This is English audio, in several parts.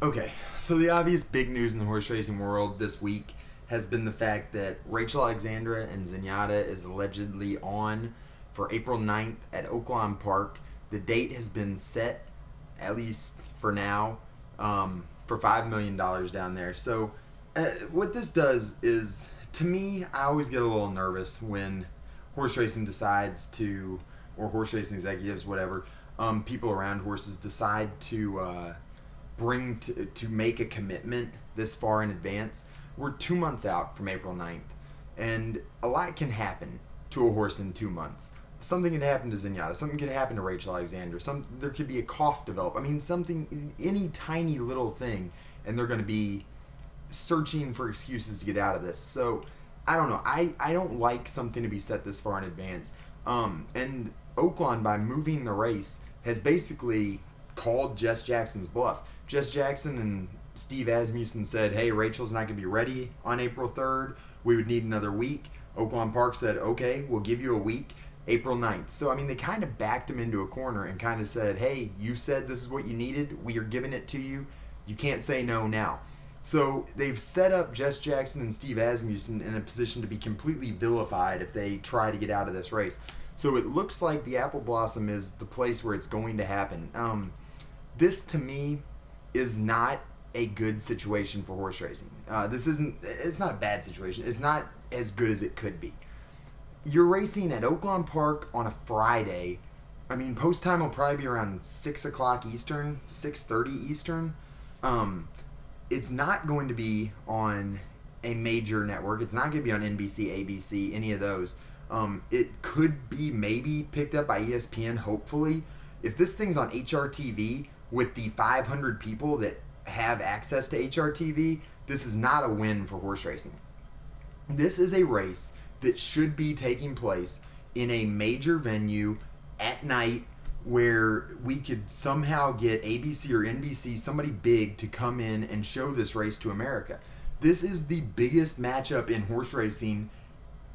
Okay, so the obvious big news in the horse racing world this week has been the fact that Rachel Alexandra and Zenyatta is allegedly on for April 9th at Oaklawn Park. The date has been set, at least for now, for $5 million down there. So what this does is, to me, I always get a little nervous when horse racing decides to, or horse racing executives, whatever, people around horses decide to to make a commitment this far in advance. We're 2 months out from April 9th, and a lot can happen to a horse in 2 months. Something could happen to Zenyatta. Something could happen to Rachel Alexander. There could be a cough develop. I mean, something, any tiny little thing, and they're going to be searching for excuses to get out of this. So, I don't know. I don't like something to be set this far in advance. And Oaklawn, by moving the race, has basically called Jess Jackson's bluff. Jess Jackson and Steve Asmussen said, hey, Rachel's not going to be ready on April 3rd. We would need another week. Oaklawn Park said, okay, we'll give you a week, April 9th. So, I mean, they kind of backed him into a corner and kind of said, hey, you said this is what you needed. We are giving it to you. You can't say no now. So they've set up Jess Jackson and Steve Asmussen in a position to be completely vilified if they try to get out of this race. So it looks like the Apple Blossom is the place where it's going to happen. This, to me, is not a good situation for horse racing. It's not a bad situation. It's not as good as it could be. You're racing at Oaklawn Park on a Friday. I mean, post time will probably be around 6 o'clock Eastern, 6:30 Eastern. It's not going to be on a major network. It's not going to be on NBC, ABC, any of those. It could be maybe picked up by ESPN, hopefully. If this thing's on HRTV with the 500 people that have access to HRTV, this is not a win for horse racing. This is a race that should be taking place in a major venue at night where we could somehow get ABC or NBC, somebody big, to come in and show this race to America. This is the biggest matchup in horse racing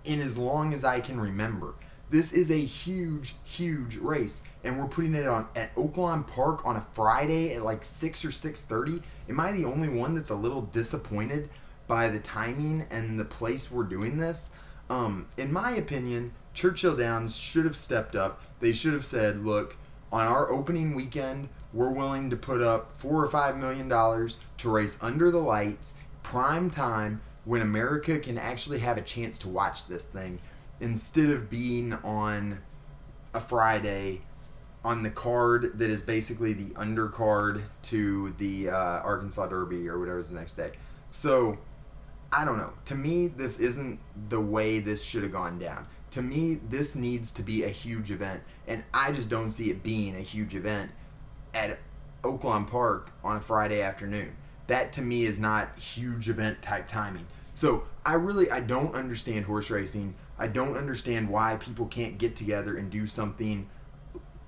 in as long as I can remember. This is a huge, huge race, and we're putting it on at Oaklawn Park on a Friday at like 6 or 6:30. Am I the only one that's a little disappointed by the timing and the place we're doing this? In my opinion, Churchill Downs should have stepped up. They should have said, look, on our opening weekend, we're willing to put up $4 or $5 million to race under the lights, prime time, when America can actually have a chance to watch this thing, instead of being on a Friday on the card that is basically the undercard to the Arkansas Derby or whatever's the next day. So, I don't know. To me, this isn't the way this should have gone down. To me, this needs to be a huge event, and I just don't see it being a huge event at Oaklawn Park on a Friday afternoon. That, to me, is not huge event type timing. So, I don't understand horse racing. I don't understand why people can't get together and do something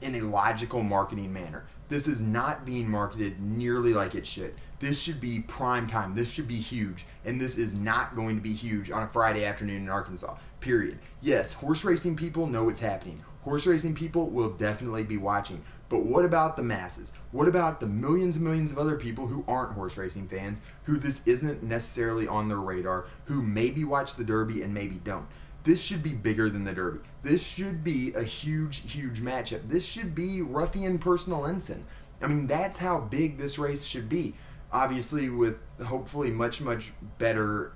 in a logical marketing manner. This is not being marketed nearly like it should. This should be prime time. This should be huge. And this is not going to be huge on a Friday afternoon in Arkansas. Period. Yes, horse racing people know what's happening. Horse racing people will definitely be watching. But what about the masses? What about the millions and millions of other people who aren't horse racing fans, who this isn't necessarily on their radar, who maybe watch the Derby and maybe don't? This should be bigger than the Derby. This should be a huge, huge matchup. This should be Ruffian Personal Ensign. I mean, that's how big this race should be. Obviously, with hopefully much, much better,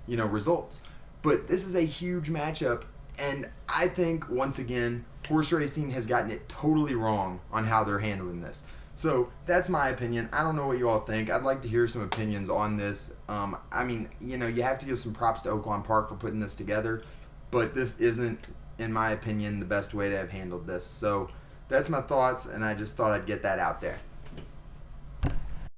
results. But this is a huge matchup, and I think, once again, horse racing has gotten it totally wrong on how they're handling this. So that's my opinion. I don't know what you all think. I'd like to hear some opinions on this. You have to give some props to Oaklawn Park for putting this together, but this isn't, in my opinion, the best way to have handled this. So that's my thoughts, and I just thought I'd get that out there.